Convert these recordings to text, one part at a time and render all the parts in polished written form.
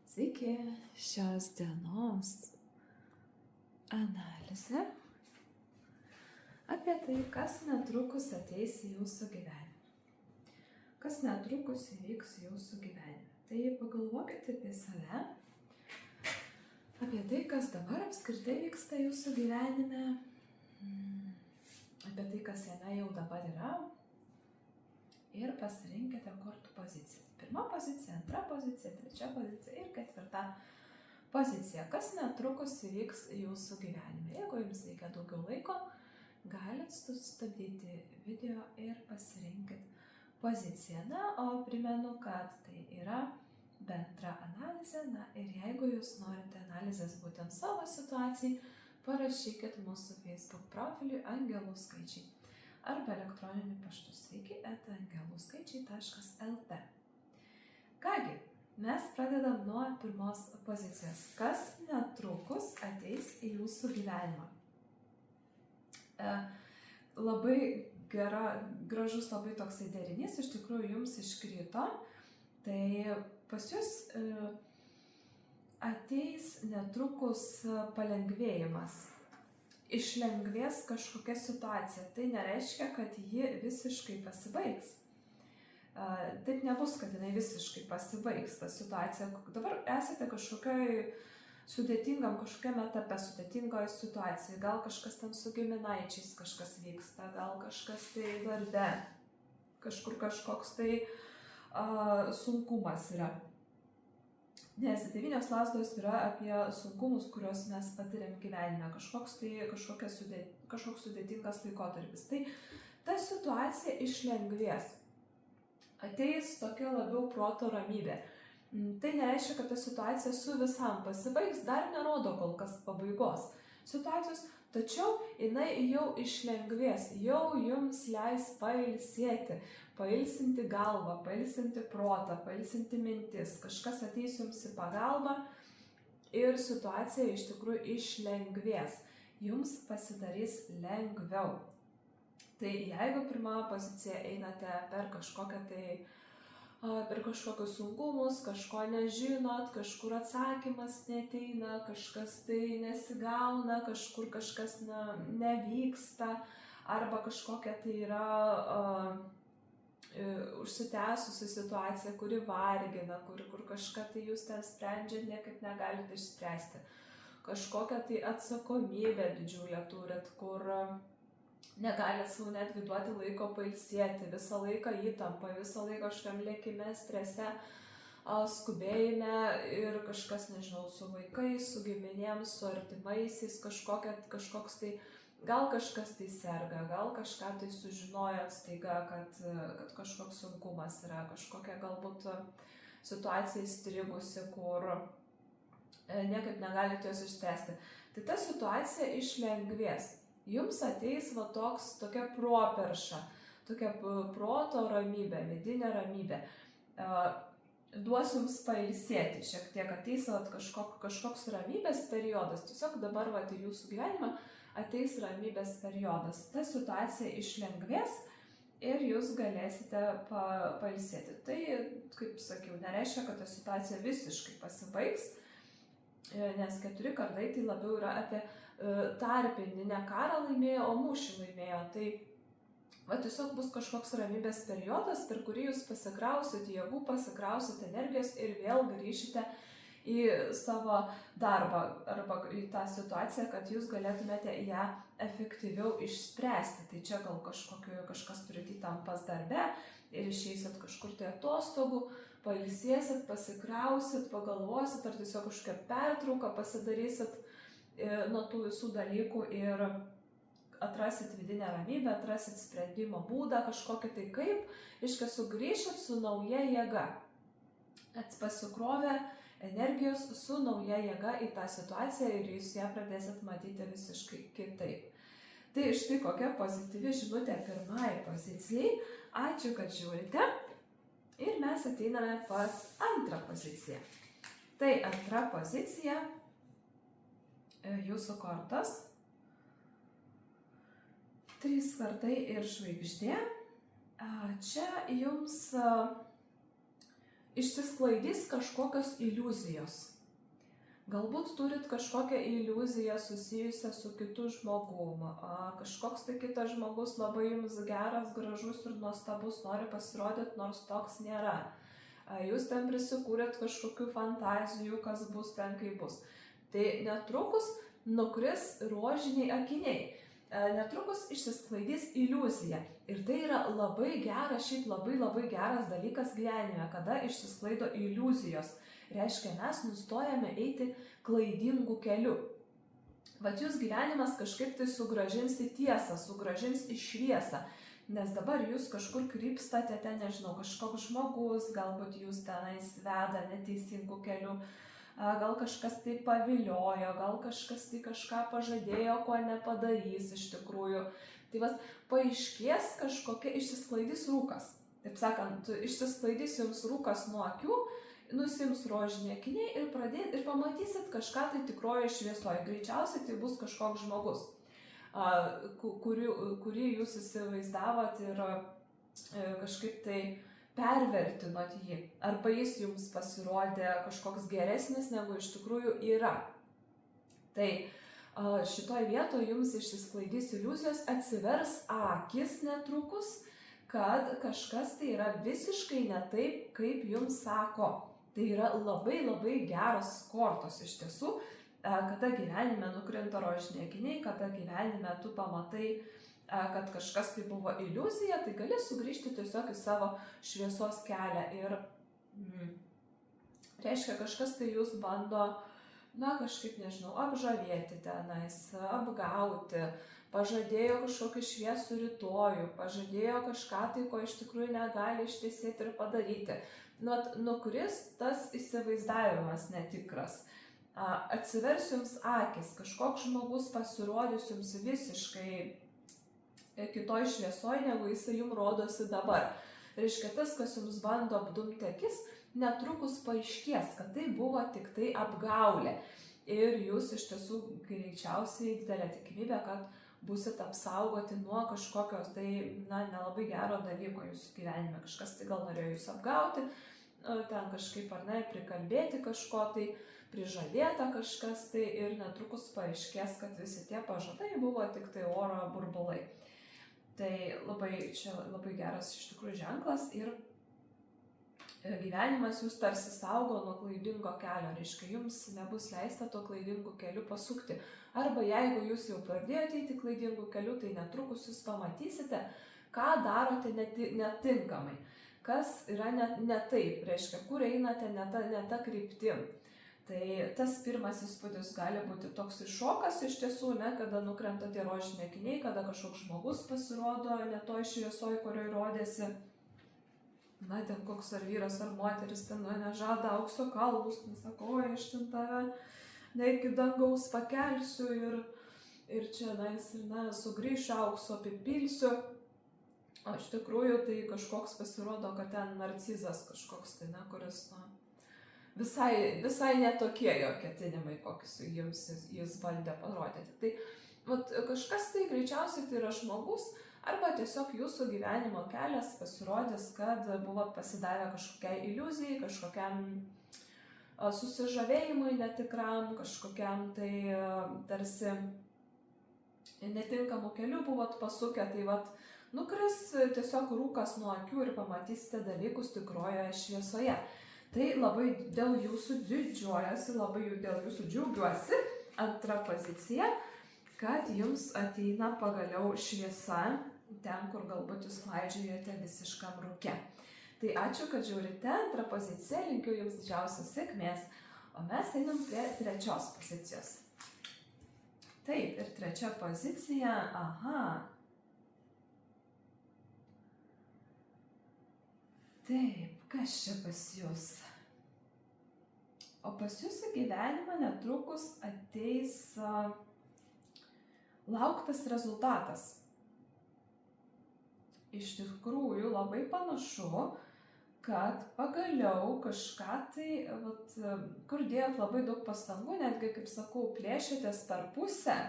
Sveiki, šios dienos analizė apie tai, kas netrukus ateis į jūsų gyvenimą. Kas netrukus įvyks jūsų gyvenime. Tai pagalvokite apie save, apie tai, kas dabar apskritai vyksta jūsų gyvenime, apie tai, kas jame jau dabar yra, ir pasirinkite kortų poziciją. Pirma pozicija, antra pozicija, trečia pozicija ir ketvirta pozicija. Kas netrukus įvyks jūsų gyvenime. Jeigu jums reikia daugiau laiko, galit sustabdyti video ir pasirinkit poziciją. Na, o primenu, kad tai yra bendra analizė. Na, ir jeigu jūs norite analizės būtent savo situacijai, parašykit mūsų Facebook profiliui Angelų skaičiai arba elektroniniu paštu sveiki@angeluskaičiai.lt. Kągi, mes pradedam nuo pirmos pozicijos. Kas netrukus ateis į jūsų gyvenimą? Labai gražus labai toksai derinys, iš tikrųjų jums iškrito. Tai pas jūs ateis netrukus palengvėjimas. Išlengvės kažkokia situacija. Tai nereiškia, kad ji visiškai pasibaigs. Taip nebus, kad jinai visiškai pasibaigs ta situacija. Dabar esate kažkokiam etape, sudėtingoje situacijoje. Gal kažkas ten su giminaičiais kažkas vyksta, gal kažkas tai darbe, kažkur kažkoks tai sunkumas yra. Nes 9 lazdos yra apie sunkumus, kuriuos mes patiriam gyvenime, kažkoks sudėtingas laikotarpis. Tai ta situacija išlengvės. Ateis tokia labiau proto ramybė. Tai nereiškia, kad ta situacija su visam pasibaigs, dar nerodo kol kas pabaigos situacijos, tačiau jinai jau išlengvės, jau jums leis pailsėti, pailsinti galvą, pailsinti protą, pailsinti mintis, kažkas ateis jums į pagalbą ir situacija iš tikrųjų išlengvės, jums pasidarys lengviau. Tai jeigu pirmą poziciją einate per kažkokius sunkumus, kažko nežinot, kažkur atsakymas neateina, kažkas tai nesigauna, kažkur kažkas nevyksta, arba kažkokia tai yra užsitęsusi situacija, kuri vargina, kur kažką tai jūs ten sprendžiat, niekaip negalite išspręsti. Kažkokią tai atsakomybę didžiulę turit, kur negalit savo netgi duoti laiko pailsėti, visą laiką įtampa, visą laiką kažkam lėkime, strese, skubėjime ir kažkas, nežinau, su vaikais, su giminėm, su artimaisiais, kažkoks tai, gal kažkas tai serga, gal kažką tai sužinojot staiga, kad kažkoks sunkumas yra, kažkokia galbūt situacija įstrigusi, kur niekaip negalite jos išspręsti. Tai ta situacija išlengvės. Jums ateis tokia properša, tokia proto ramybė, vidinė ramybė. Duos jums pailsėti šiek tiek, ateis kažkoks ramybės periodas. Tiesiog dabar į jūsų gyvenimą ateis ramybės periodas. Ta situacija išlengvės ir jūs galėsite pailsėti. Tai, kaip sakiau, nereiškia, kad ta situacija visiškai pasibaigs, nes 4 kardai tai labiau yra apie tarpinį, ne karą laimėjo, o mūšį laimėjo. Tai tiesiog bus kažkoks ramybės periodas, per kurį jūs pasikrausit jėgų, pasikrausit energijos ir vėl grįšite į savo darbą arba į tą situaciją, kad jūs galėtumėte ją efektyviau išspręsti. Tai čia gal kažkas turite įtampas darbe ir išeisit kažkur tai atostogų, pailsėsit, pasikrausit, pagalvosit ar tiesiog kažkokią pertrauką pasidarysit nuo tų visų dalykų ir atrasit vidinę ramybę, atrasit sprendimo būdą, kažkokį tai kaip, sugrįšit su nauja jėga. Pasikrovę energijos su nauja jėga į tą situaciją ir jūs ją pradėsit matyti visiškai kitaip. Tai štai kokia pozityvi žinutė pirmai pozicijai. Ačiū, kad žiūrite. Ir mes ateiname pas antrą poziciją. Tai antra pozicija. Jūsų kortos, 3 kardai ir žvaigždė. Čia jums išsisklaidys kažkokios iliuzijos. Galbūt turit kažkokią iliuziją susijusią su kitu žmogum, kažkoks tai kitas žmogus labai jums geras, gražus ir nuostabus, nori pasirodyti, nors toks nėra. Jūs ten prisikūrėt kažkokių fantazijų, kas bus ten, kaip bus. Tai netrukus nukris rožiniai akiniai, netrukus išsisklaidys iliuzija. Ir tai yra labai geras, šiaip labai geras dalykas gyvenime, kada išsisklaido iliuzijos. Reiškia, mes nustojame eiti klaidingų kelių. Vat jūs gyvenimas kažkaip tai sugrąžins į tiesą, sugrąžins į šviesą. Nes dabar jūs kažkur krypstate, ten nežinau, kažkoks žmogus, galbūt jūs tenais veda neteisingų kelių, gal kažkas tai paviliojo, gal kažkas tai kažką pažadėjo, ko nepadarys iš tikrųjų. Tai vat paaiškės kažkokia, išsisklaidys rūkas. Taip sakant, išsisklaidys jums rūkas nuo akių, nusims rožiniai akiniai ir pamatysit kažką tai tikroje šviesoje. Greičiausiai tai bus kažkoks žmogus, kurį jūs įsivaizdavot ir kažkaip tai pervertinot jį. Arba jis jums pasirodė kažkoks geresnis, negu iš tikrųjų yra. Tai šitoj vietoje jums išsisklaidys iliuzijos, atsivers akis netrukus, kad kažkas tai yra visiškai ne taip, kaip jums sako. Tai yra labai geros kortos iš tiesų, kada gyvenime nukrinta rožiniai akiniai, kada gyvenime tu pamatai, kad kažkas tai buvo iliuzija, tai gali sugrįžti tiesiog į savo šviesos kelią. Ir reiškia, kažkas tai jūs bando, kažkaip, nežinau, apžavėti tenais, apgauti, pažadėjo kažkokį šviesų rytojų, pažadėjo kažką tai, ko iš tikrųjų negali ištesėti ir padaryti. Nukris tas įsivaizdavimas netikras. Atsivers jums akis, kažkoks žmogus pasirodys jums visiškai kitoj šviesoj, negu jisai jums rodosi dabar. Reiškia, tas, kas jums bando apdumti akis, netrukus paaiškės, kad tai buvo tik tai apgaulė. Ir jūs iš tiesų greičiausiai didelė tikimybė, kad būsit apsaugoti nuo kažkokios tai, nelabai gero dalyko jūsų gyvenime. Kažkas tai gal norėjo jūs apgauti, ten kažkaip ar ne, prikalbėti kažko tai, prižadėta kažkas tai ir netrukus paaiškės, kad visi tie pažadai buvo tik tai oro burbulai. Tai čia labai geras iš tikrųjų ženklas ir gyvenimas jūs tarsi saugo nuo klaidingo kelio, reiškia, jums nebus leista to klaidingų kelių pasukti. Arba jeigu jūs jau pradėjote eiti klaidingų kelių, tai netrukus jūs pamatysite, ką darote netinkamai, kas yra ne taip, reiškia, kur einate ne ta kryptim. Tai tas pirmas įspūdis gali būti toks šokas iš tiesų, kada nukrenta tie rožiniai akiniai, kada kažkoks žmogus pasirodo ne toj šviesoj, kurioje rodėsi. Ten koks ar vyras ar moteris ten nežada aukso kalnus, nesako, aš ten tave iki dangaus pakelsiu ir čia sugrįšiu aukso apipilsiu. O iš tikrųjų tai kažkoks pasirodo, kad ten narcizas kažkoks tai, kuris visai netokie jo ketinimai, kokius jis bandė parodyti. Tai kažkas tai greičiausiai tai yra žmogus, arba tiesiog jūsų gyvenimo kelias pasirodys, kad buvot pasidavę kažkokiai iliuzijai, kažkokiam susižavėjimui netikram, kažkokiam tai tarsi netinkamų kelių buvot pasukę, tai nukris tiesiog rūkas nuo akių ir pamatysite dalykus tikrojoje šviesoje. Tai labai dėl jūsų didžiuojasi, labai dėl jūsų džiaugiuosi. Antra pozicija, kad jums ateina pagaliau šviesa ten, kur galbūt jūs klaidžiojate visiškam rūke. Tai ačiū, kad žiūrite. Antrą poziciją, linkiu jums didžiausios sėkmės. O mes einam prie trečios pozicijos. Taip, ir trečia pozicija, Taip, kas čia pas jūs? O pas jūs į gyvenimą netrukus ateis lauktas rezultatas. Iš tikrųjų labai panašu, kad pagaliau kažką tai, kur dėjot labai daug pastangų, netgi, kaip sakau, plėšėtės per pusę,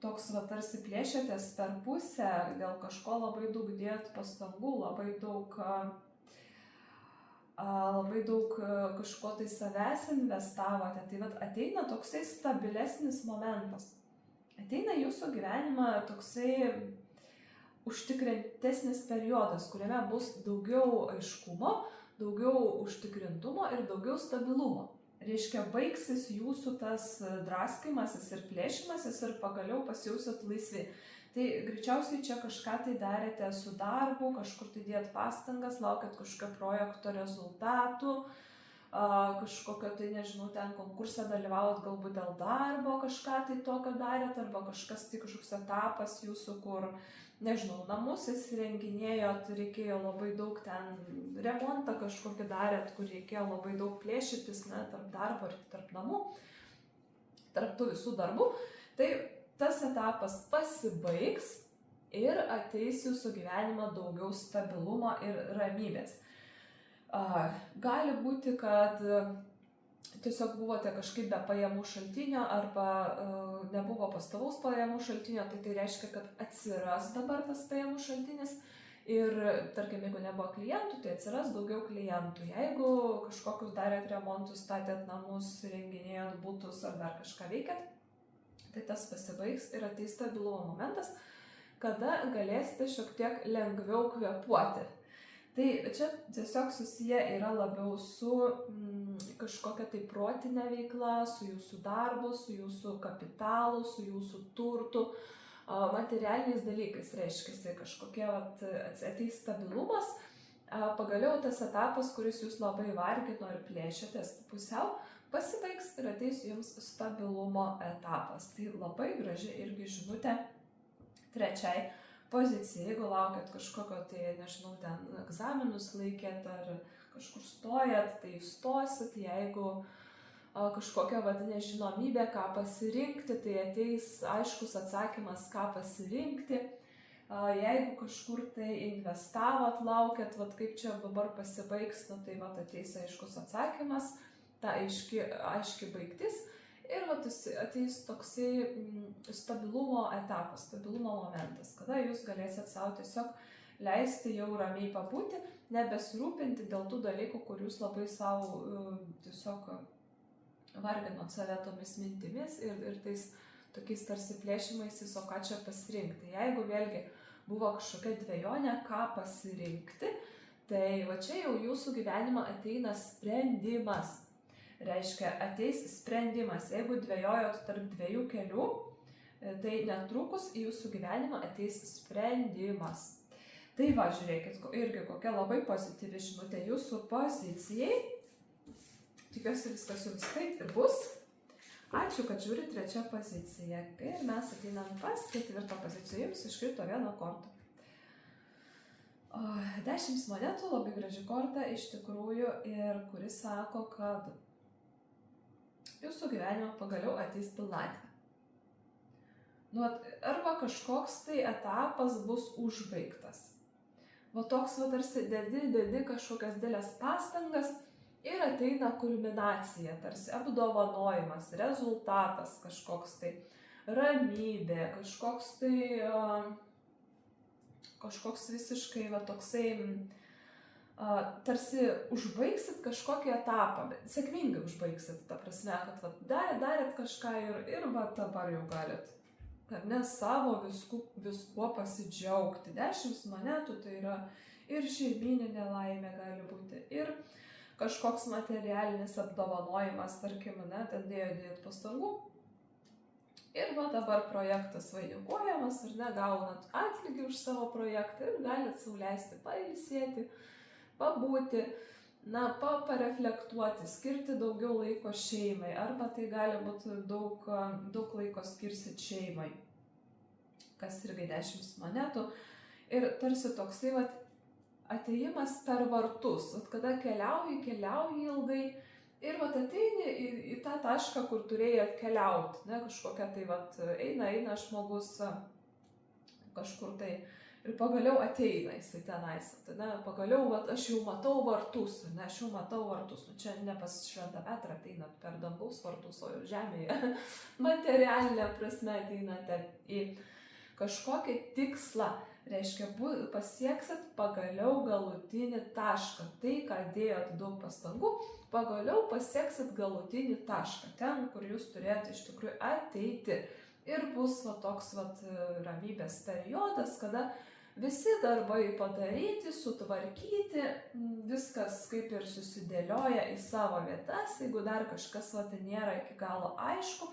toks tarsi plėšėtės per pusę, dėl kažko labai daug dėjot pastangų, labai daug labai daug kažko tai savęs investavote, tai vat ateina toksai stabilesnis momentas. Ateina jūsų gyvenimą toksai užtikrintesnis periodas, kuriame bus daugiau aiškumo, daugiau užtikrintumo ir daugiau stabilumo. Reiškia, baigsis jūsų tas draskimasis ir plėšimasis ir pagaliau pasijausit laisvi. Tai greičiausiai čia kažką tai darėte su darbu, kažkur tai dėt pastangas, laukėt kažkokio projekto rezultatų, kažkokio tai, nežinau, ten konkursą dalyvaut galbūt dėl darbo, kažką tai tokio darėt, arba kažkas tai kažkoks etapas jūsų, kur, nežinau, namus įsirenginėjot, reikėjo labai daug ten remontą kažkokį darėt, kur reikėjo labai daug plėšytis, ne, tarp darbo ir tarp namų, tarp tų visų darbų. Tai tas etapas pasibaigs ir ateis jūsų gyvenimą daugiau stabilumo ir ramybės. Gali būti, kad tiesiog buvote kažkaip be pajamų šaltinio arba nebuvo pastovaus pajamų šaltinio, tai reiškia, kad atsiras dabar tas pajamų šaltinis ir, tarkim, jeigu nebuvo klientų, tai atsiras daugiau klientų. Jeigu kažkokius darėt remontus, statėt namus, renginėjot butus ar dar kažką veikėt, tai tas pasibaigs ir ateis stabilumo momentas, kada galėsite šiek tiek lengviau kvėpuoti. Tai čia tiesiog susiję yra labiau su kažkokia tai protinė veikla, su jūsų darbu, su jūsų kapitalu, su jūsų turtu, materialiniais dalykais, reiškia, kažkokie ateis stabilumas. Pagaliau tas etapas, kuris jūs labai vargino ir plėšėtės pusiau, pasibaigs ir ateis jums stabilumo etapas. Tai labai graži irgi žinutė trečiai pozicijai. Jeigu laukiat kažkokio, tai nežinau, ten egzaminus laikėt ar kažkur stojat, tai stosit. Jeigu kažkokia nežinomybė, ką pasirinkti, tai ateis aiškus atsakymas, ką pasirinkti. Jeigu kažkur tai investavot, laukiat, kaip čia dabar pasibaigs, tai ateis aiškus atsakymas, ta aiški baigtis ir ateis toksai stabilumo etapas, stabilumo momentas, kada jūs galėsit savo tiesiog leisti jau ramiai pabūti, nebesirūpinti dėl tų dalykų, kur jūs labai savo tiesiog varginot save tomis mintimis ir tais tokiais tarsi plėšimaisiais, o ką čia pasirinkti. Jeigu vėlgi buvo kažkokia dvejonė, ką pasirinkti, tai čia jau jūsų gyvenimą ateina sprendimas. Reiškia, ateis sprendimas. Jeigu dvejojot tarp dviejų kelių, tai netrukus į jūsų gyvenimą ateis sprendimas. Tai žiūrėkit, irgi kokia labai pozityvi žinutė jūsų pozicijai. Tikiuosi viskas jums taip ir bus. Ačiū, kad žiūri trečią poziciją. Ir mes ateinam pas ketvirtą poziciją. Jums iškrito vieno korto. 10 monetų, labai graži korta iš tikrųjų, ir kuris sako, kad jūsų gyvenimo pagaliau ateis pilnatvė. Arba kažkoks tai etapas bus užbaigtas. Toks tarsi dedi kažkokias didelės pastangas ir ateina kulminacija, tarsi apdovanojimas, rezultatas kažkoks tai, ramybė, kažkoks visiškai toksai, tarsi užbaigsit kažkokį etapą, bet sėkmingai užbaigsit, ta prasme, kad darėt kažką ir dabar jau galit, ar ne, savo viskuo pasidžiaugti. 10 monetų tai yra ir šeimyninė laimė gali būti, ir kažkoks materialinis apdovanojimas, tarkim, ten dėjot pastangų. Ir dabar projektas vainikuojamas, ar ne, gaunat atlygį už savo projektą ir galit sau leisti pailsėti, pabūti, pareflektuoti, skirti daugiau laiko šeimai, arba tai gali būti daug laiko skirsit šeimai, kas irgi 10 monetų. Ir tarsi toksai atėjimas per vartus, kada keliauji ilgai ir ateini į tą tašką, kur turėjai atkeliauti, ne, kažkokia tai eina žmogus kažkur tai ir pagaliau ateina jisai tenais, pagaliau aš jau matau vartus, čia ne pas Šventą Petrą ateinat per dangaus vartus, o jau žemėje, materialinė prasme ateinate į kažkokį tikslą, Reiškia, pasieksit pagaliau galutinį tašką. Tai, ką dėjot daug pastangų, pagaliau pasieksit galutinį tašką. Ten, kur jūs turėjote iš tikrųjų ateiti. Ir bus toks ramybės periodas, kada visi darbai padaryti, sutvarkyti, viskas kaip ir susidėlioja į savo vietas. Jeigu dar kažkas nėra iki galo aišku,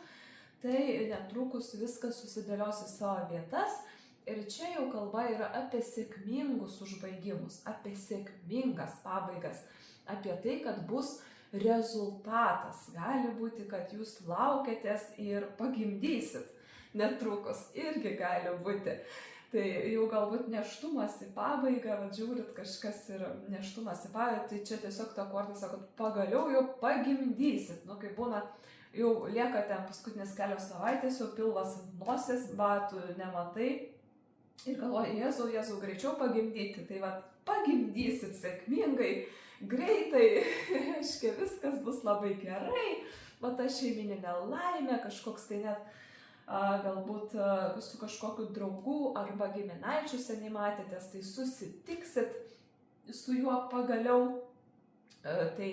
tai netrukus viskas susidėlios į savo vietas. Ir čia jau kalba yra apie sėkmingus užbaigimus, apie sėkmingas pabaigas, apie tai, kad bus rezultatas. Gali būti, kad jūs laukiatės ir pagimdysit netrukus, irgi gali būti. Tai jau galbūt nėštumas į pabaigą, žiūrit kažkas ir nėštumas į pabaigą, tai čia tiesiog ta korta sako, pagaliau jau pagimdysit. Kai būna, jau lieka ten paskutinės kelios savaitės, jau pilvas ant nosies, batų nematai. Ir galvoju, Jėzau, greičiau pagimdyti. Tai pagimdysit sėkmingai, greitai, reiškia, viskas bus labai gerai. Ta šeimininė laimė, kažkoks tai net galbūt su kažkokiu draugu arba giminaičiu seniai matėtės, tai susitiksit su juo pagaliau. Tai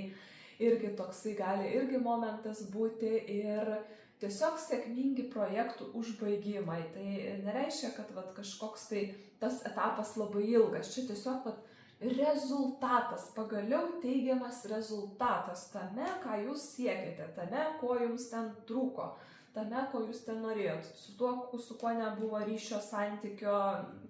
irgi toksai gali irgi momentas būti ir tiesiog sėkmingi projektų užbaigimai. Tai nereiškia, kad kažkoks tai tas etapas labai ilgas. Čia tiesiog rezultatas, pagaliau teigiamas rezultatas tame, ką jūs siekėte, tame, ko jums ten trūko, tame, ko jūs ten norėjot. Su tuo, su kuo nebuvo ryšio santykio,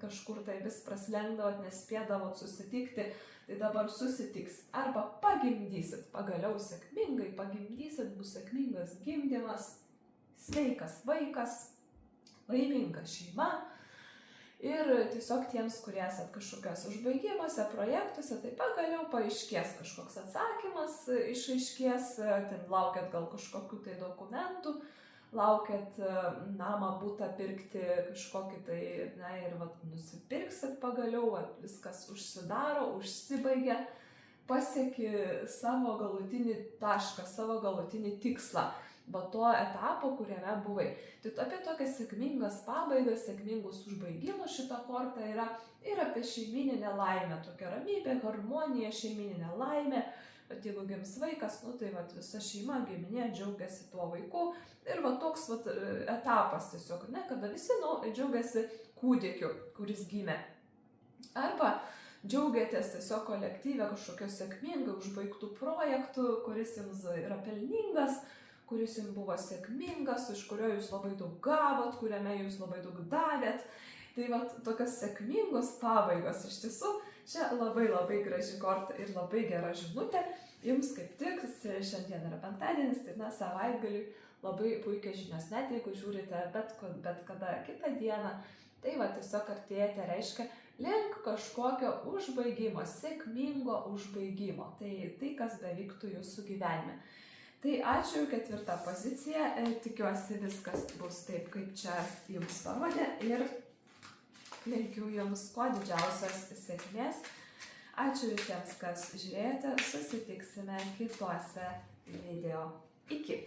kažkur tai vis praslenkdavot, nespėdavot susitikti, tai dabar susitiksit. Arba pagimdysit, pagaliau sėkmingai pagimdysit, bus sėkmingas gimdymas. Sveikas vaikas, laiminga šeima ir tiesiog tiems, kurie esat kažkokios užbaigimuose, projektuose, tai pagaliau paaiškės kažkoks atsakymas, išaiškės, ten laukiat gal kažkokių tai dokumentų, laukiat namą, butą pirkti kažkokį tai, ir nusipirksit pagaliau, viskas užsidaro, užsibaigia, pasieki savo galutinį tašką, savo galutinį tikslą. To etapo, kuriame buvai. Tai apie tokias sėkmingas pabaigas, sėkmingus užbaigimus šita korta yra ir apie šeimininę laimę, tokia ramybė, harmonija, šeimininė laimė. Bet jeigu gims vaikas, tai visa šeima, giminė džiaugiasi tuo vaiku. Ir toks etapas tiesiog, kada visi džiaugiasi kūdikiu, kuris gimė. Arba džiaugiatės tiesiog kolektyve kažkokio sėkmingai užbaigtų projektų, kuris jums yra pelningas, kuris jums buvo sėkmingas, iš kurio jūs labai daug gavot, kuriame jūs labai daug davėt. Tai tokios sėkmingos pabaigos. Iš tiesų, čia labai labai graži korta ir labai gera žinutė. Jums kaip tik, šiandien yra penktadienis, tai savaitgaliui labai puikios žinios, net jeigu žiūrite bet kada kitą dieną. Tai tiesiog artėjate, reiškia, link kažkokio užbaigimo, sėkmingo užbaigimo. Tai kas bevyktų jūsų gyvenime. Tai ačiū, 4 pozicija, tikiuosi viskas bus taip, kaip čia jums parodė ir linkiu jums kuo didžiausios sėkmės. Ačiū visiems, kas žiūrėjote, susitiksime kituose video. Iki!